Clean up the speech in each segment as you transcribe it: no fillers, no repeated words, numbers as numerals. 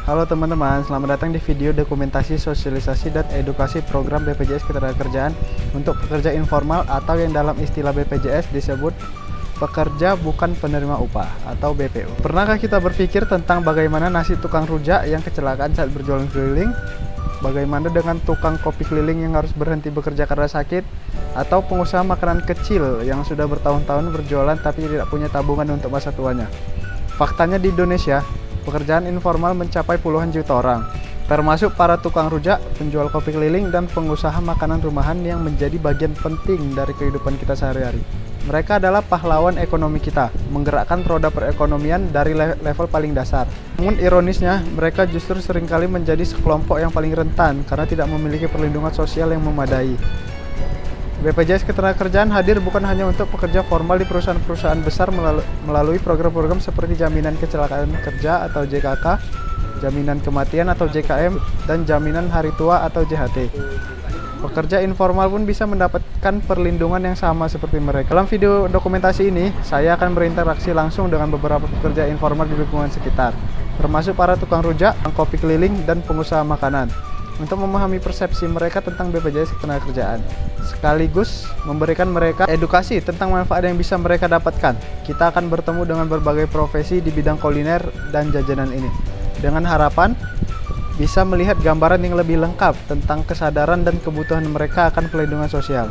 Halo teman-teman, selamat datang di video dokumentasi sosialisasi dan edukasi program BPJS Ketenagakerjaan untuk pekerja informal atau yang dalam istilah BPJS disebut pekerja bukan penerima upah atau BPU. Pernahkah kita berpikir tentang bagaimana nasib tukang rujak yang kecelakaan saat berjualan keliling? Bagaimana dengan tukang kopi keliling yang harus berhenti bekerja karena sakit? Atau pengusaha makanan kecil yang sudah bertahun-tahun berjualan tapi tidak punya tabungan untuk masa tuanya? Faktanya di Indonesia, pekerjaan informal mencapai puluhan juta orang, termasuk para tukang rujak, penjual kopi keliling, dan pengusaha makanan rumahan yang menjadi bagian penting dari kehidupan kita sehari-hari. Mereka adalah pahlawan ekonomi kita, menggerakkan roda perekonomian dari level paling dasar. Namun ironisnya, mereka justru seringkali menjadi sekelompok yang paling rentan karena tidak memiliki perlindungan sosial yang memadai. BPJS Ketenagakerjaan hadir bukan hanya untuk pekerja formal di perusahaan-perusahaan besar melalui program-program seperti jaminan kecelakaan kerja atau JKK, jaminan kematian atau JKM, dan jaminan hari tua atau JHT. Pekerja informal pun bisa mendapatkan perlindungan yang sama seperti mereka. Dalam video dokumentasi ini, saya akan berinteraksi langsung dengan beberapa pekerja informal di lingkungan sekitar, termasuk para tukang rujak, kopi keliling, dan pengusaha makanan, untuk memahami persepsi mereka tentang BPJS Ketenagakerjaan, sekaligus memberikan mereka edukasi tentang manfaat yang bisa mereka dapatkan. Kita akan bertemu dengan berbagai profesi di bidang kuliner dan jajanan ini, dengan harapan bisa melihat gambaran yang lebih lengkap tentang kesadaran dan kebutuhan mereka akan perlindungan sosial.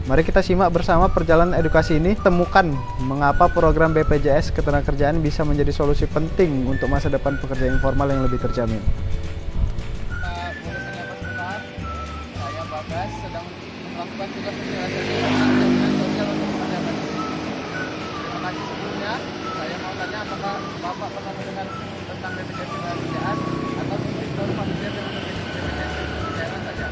Mari kita simak bersama perjalanan edukasi ini, temukan mengapa program BPJS Ketenagakerjaan bisa menjadi solusi penting untuk masa depan pekerja informal yang lebih terjamin. Bagas sedang melakukan tugas sosialisasi jaminan sosial untuk pekerja baru. Terima kasih sebelumnya. Saya mau tanya apakah Bapak pernah mendengar tentang BPJS Ketenagakerjaan atau mungkin baru familiar dengan BPJS Ketenagakerjaan saja?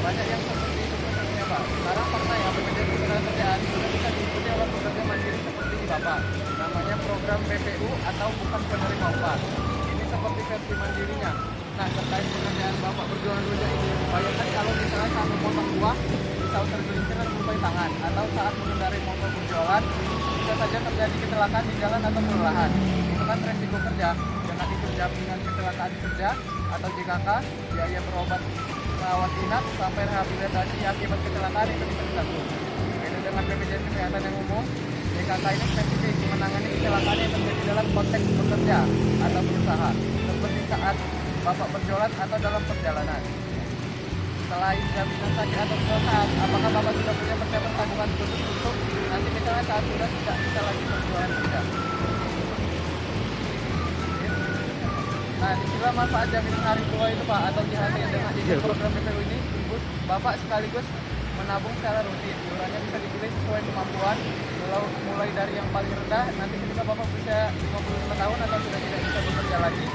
Banyak yang seperti itu prosesnya, Pak. Sekarang faktanya BPJS Ketenagakerjaan sudah bisa diikuti oleh pekerja mandiri seperti Bapak. Namanya program BPU atau bukan penerima upah. Ini seperti versi mandirinya. Nah, terkait pekerjaan Bapak berjualan rujak ini, bayangkan kalau misalnya saat memotong buah, bisa tergelincir dan melukai tangan, atau saat mengendarai motor berjualan, bisa saja terjadi kecelakaan di jalan atau kelelahan. Itu kan resiko kerja, dengan itu jaminan kecelakaan kerja atau JKK, biaya berobat rawat inap sampai rehabilitasi akibat kecelakaan itu bisa ditanggung. Beda dengan BPJS Kesehatan yang umum, JKK ini spesifik menangani kecelakaan yang terjadi dalam konteks bekerja atau berusaha, seperti saat Bapak berjualan atau dalam perjalanan. Selain jaminan sakit atau kecelakaan, apakah Bapak sudah punya persiapan tabungan khusus untuk nanti misalnya saat sudah tidak bisa lagi berjualan tidak? Nah, disinilah manfaat jaminan hari tua itu, Pak, atau JHT. Dengan izin program BPU ini, Bapak sekaligus menabung secara rutin. Iurannya bisa dipilih sesuai kemampuan, mulai dari yang paling rendah. Nanti ketika Bapak bisa 55 tahun atau sudah tidak bisa bekerja lagi,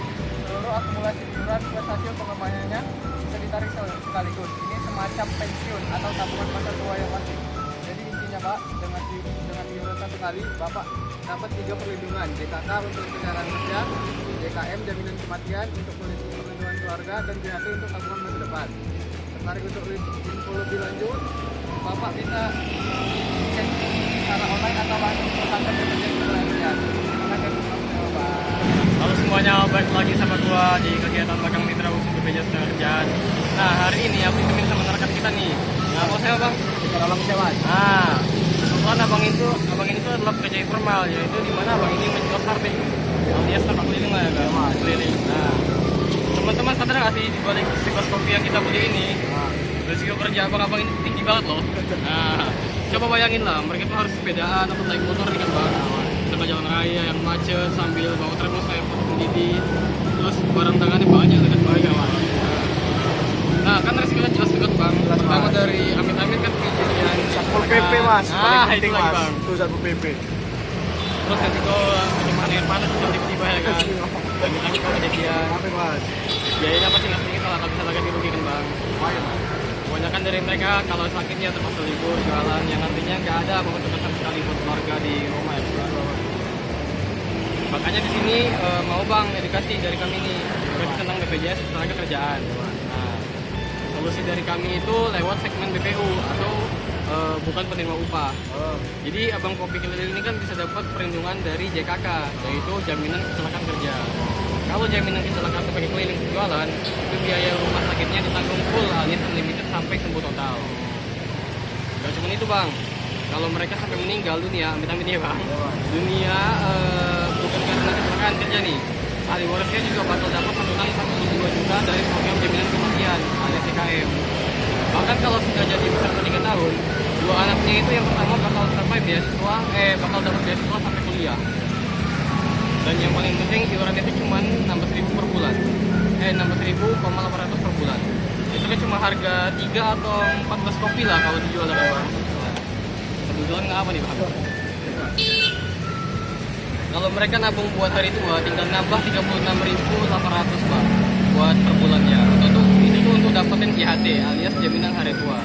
seluruh akumulasi iuran plus hasil pengembangannya bisa ditarik sekaligus. Ini semacam pensiun atau tabungan masa tua yang pasti. Jadi intinya, Pak, dengan iuran satu kali, Bapak dapat 3 perlindungan: JKK untuk kecelakaan kerja, JKM jaminan kematian untuk perlindungan keluarga, dan JHT untuk tabungan masa depan. Tertarik untuk info lebih lanjut, Bapak bisa cek secara online atau langsung ke kantor BPJS Ketenagakerjaan. Terima kasih, Bapak. Halo semuanya, balik lagi sama gua di kegiatan magang mitra usaha BPJS Ketenagakerjaan. Nah, hari ini aku ingin sama rekan kita nih. Nah, mau saya Bang? Abang Sewan. Nah, kebetulan abang ini tuh adalah pekerja informal, yaitu di mana abang ini menjual sarden alias tapak keliling lah ya, Bang. Keliling. Nah, teman-teman sadar nggak sih di balik segelas kopi yang kita beli ini, resiko kerja abang-abang ini tinggi banget loh. Nah, coba bayangin lah, mereka tuh harus sepedaan atau naik motor nih kan, Bang. Tengah jalan raya yang macet sambil bawa termos kayak mendidih, terus barang tangannya banyak dengan bahaya, Bang. Nah, kan resikonya jelas banget, Bang. Pertama dari amit-amit kan kejadian Satpol PP, Mas. Nah, Paling itu penting, lagi, Mas. Bang. Itu Satpol PP. Terus resiko penyemprotan air panas juga tiba-tiba ya kan. Amit-amit kalau kejadian. Apa, Mas? Biayanya pasti nggak sedikit lah, kalau bisa lagi dirugikan, Bang. Kebanyakan dari mereka kalau sakitnya terpaksa libur jualan yang nantinya nggak ada menguntungkan sama sekali buat keluarga di rumah ya, Bang. Makanya di sini mau Bang edukasi dari kami nih tentang BPJS Ketenagakerjaan. Nah, solusi dari kami itu lewat segmen BPU atau bukan penerima upah. Jadi abang kopi keliling ini kan bisa dapat perlindungan dari JKK, yaitu jaminan kecelakaan kerja. Kalau jaminan kecelakaan sebagai keliling penjualan, itu biaya rumah sakitnya ditanggung full alias unlimited sampai sembuh total. Gak cuma itu bang, kalau mereka sampai meninggal dunia, amit-amit ya bang, dunia bukan karena kecelakaan kerja nih, ahli warisnya juga bakal dapat santunan 1,2 juta dari program jaminan kematian alias JKM. Bahkan kalau sudah jadi peserta 3 tahun, 2 anaknya itu yang pertama bakal sampai bakal dapat beasiswa sampai kuliah. Dan yang paling penting iurannya itu cuma 16.000 per bulan. 16.800 per bulan. Itu kan cuma harga 3 atau 14 kopi lah kalau dijual ada bang. Kebetulan nggak apa nih bang. Kalau mereka nabung buat hari tua tinggal nambah 36.800 bang buat per bulannya. Itu untuk dapetin JHT alias jaminan hari tua.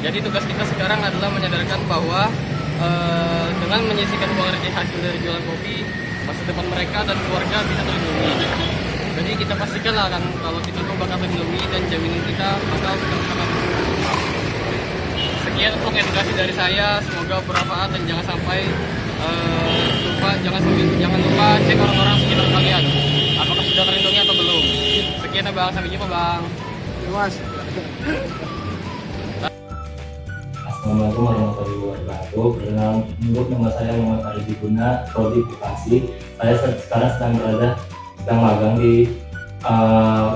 Jadi tugas kita sekarang adalah menyadarkan bahwa dengan menyisihkan uang hasil dari jualan kopi, masa depan mereka dan keluarga bisa terlindungi. Jadi kita pastikan lah kan kalau kita tuh bakal terlindungi dan jaminan kita bakal sangat. Sekian untuk edukasi dari saya, semoga bermanfaat dan jangan sampai jangan lupa cek orang-orang sekitar kalian apakah sudah terlindungi atau belum. Sekian bang, sampai jumpa bang. Mas. Assalamualaikum warahmatullahi wabarakatuh. Perkenalkan, menurut nama saya Muhammad Arif Guna, Prodi Vokasi. Saya sekarang sedang magang di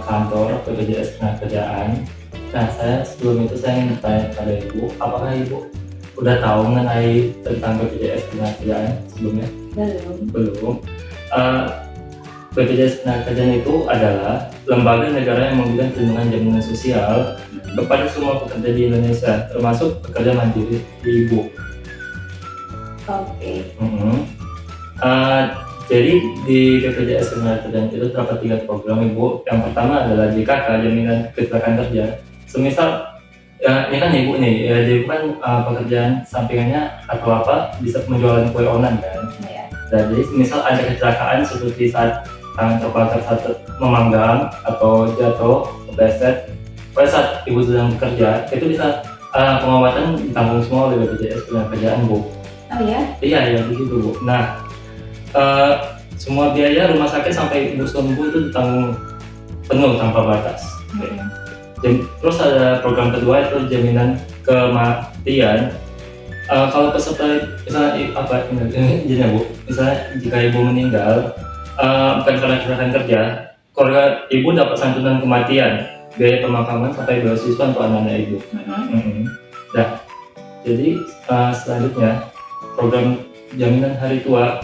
kantor BPJS Ketenagakerjaan. Nah, sebelum itu saya ingin bertanya kepada Ibu, apakah Ibu udah tahu mengenai tentang BPJS Ketenagakerjaan sebelumnya? Belum. BPJS Ketenagakerjaan itu adalah lembaga negara yang memberikan perlindungan jaminan sosial kepada semua pekerja di Indonesia, termasuk pekerja mandiri di Ibu. Oke. Jadi di BPJS Ketenagakerjaan itu terdapat 3 program Ibu. Yang pertama adalah JKK, jaminan kecelakaan kerja. Semisal ya, ini kan Ibu nih, ya, jadi kan pekerjaan sampingannya atau apa bisa menjualan kue onan kan. Ya. Dan jadi misal ada kecelakaan seperti saat tangan terbakar saat memanggang atau jatuh, kepleset, pada saat Ibu sedang bekerja, itu bisa pengobatan ditanggung semua oleh BPJS Ketenagakerjaan Bu. Oh ya? Iya begitu Bu. Nah, semua biaya rumah sakit sampai Ibu sembuh itu ditanggung penuh tanpa batas. Terus ada program kedua itu jaminan kematian. Kalau peserta misalnya ini Bu, misalnya jika Ibu meninggal bukan karena kecelakaan kerja, keluarga Ibu dapat santunan kematian, biaya pemakaman sampai beasiswa untuk anak-anak Ibu. Nah, jadi selanjutnya program jaminan hari tua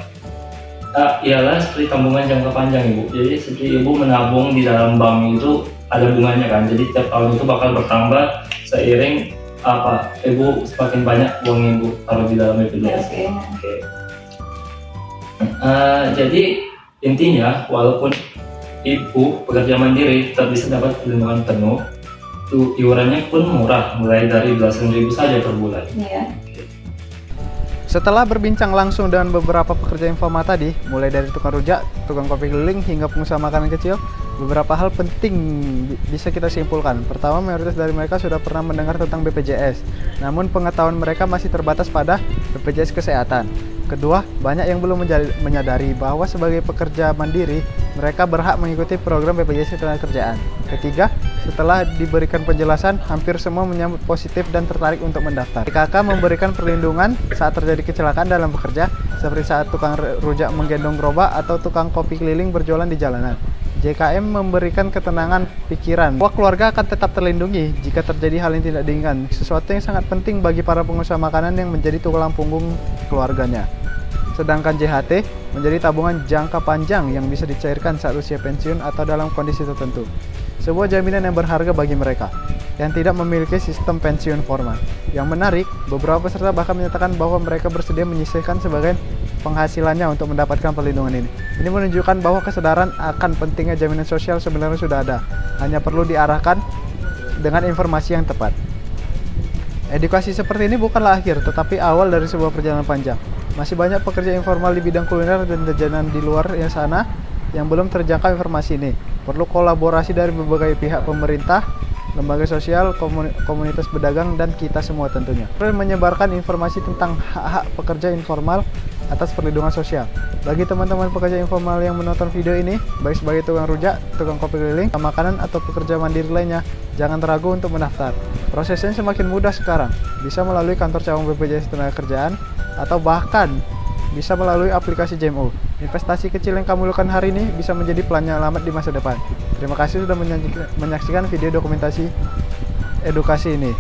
ialah seperti tabungan jangka panjang Ibu. Jadi seperti Ibu menabung di dalam bank itu ada bunganya kan. Jadi tiap tahun itu bakal bertambah seiring Ibu semakin banyak uang Ibu taruh di dalam BPJS. Oke. Jadi intinya walaupun Ibu pekerja mandiri tetap bisa dapat perlindungan penuh. Iurannya pun murah, mulai dari belasan ribu saja per bulan. Iya. Setelah berbincang langsung dengan beberapa pekerja Infoma tadi, mulai dari tukang rujak, tukang kopi keliling, hingga pengusaha makanan kecil, beberapa hal penting bisa kita simpulkan. Pertama, mayoritas dari mereka sudah pernah mendengar tentang BPJS, namun pengetahuan mereka masih terbatas pada BPJS Kesehatan. Kedua, banyak yang belum menyadari bahwa sebagai pekerja mandiri, mereka berhak mengikuti program BPJS Ketenagakerjaan. Ketiga, setelah diberikan penjelasan, hampir semua menyambut positif dan tertarik untuk mendaftar. JKK memberikan perlindungan saat terjadi kecelakaan dalam bekerja, seperti saat tukang rujak menggendong gerobak atau tukang kopi keliling berjualan di jalanan. JKM memberikan ketenangan pikiran bahwa keluarga akan tetap terlindungi jika terjadi hal yang tidak diinginkan, sesuatu yang sangat penting bagi para pengusaha makanan yang menjadi tulang punggung keluarganya. Sedangkan JHT menjadi tabungan jangka panjang yang bisa dicairkan saat usia pensiun atau dalam kondisi tertentu. Sebuah jaminan yang berharga bagi mereka yang tidak memiliki sistem pensiun formal. Yang menarik, beberapa peserta bahkan menyatakan bahwa mereka bersedia menyisihkan sebagian penghasilannya untuk mendapatkan perlindungan ini. Ini menunjukkan bahwa kesadaran akan pentingnya jaminan sosial sebenarnya sudah ada, hanya perlu diarahkan dengan informasi yang tepat. Edukasi seperti ini bukanlah akhir, tetapi awal dari sebuah perjalanan panjang. Masih banyak pekerja informal di bidang kuliner dan jajanan di luar sana yang belum terjangkau informasi ini. Perlu kolaborasi dari berbagai pihak pemerintah, lembaga sosial, komunitas pedagang, dan kita semua tentunya. Menyebarkan informasi tentang hak-hak pekerja informal atas perlindungan sosial. Bagi teman-teman pekerja informal yang menonton video ini, baik sebagai tukang rujak, tukang kopi keliling, makanan, atau pekerja mandiri lainnya, jangan ragu untuk mendaftar. Prosesnya semakin mudah sekarang, bisa melalui kantor cabang BPJS Ketenagakerjaan atau bahkan bisa melalui aplikasi JMO. Investasi kecil yang kamu lakukan hari ini bisa menjadi penyelamat di masa depan. Terima kasih sudah menyaksikan video dokumentasi edukasi ini.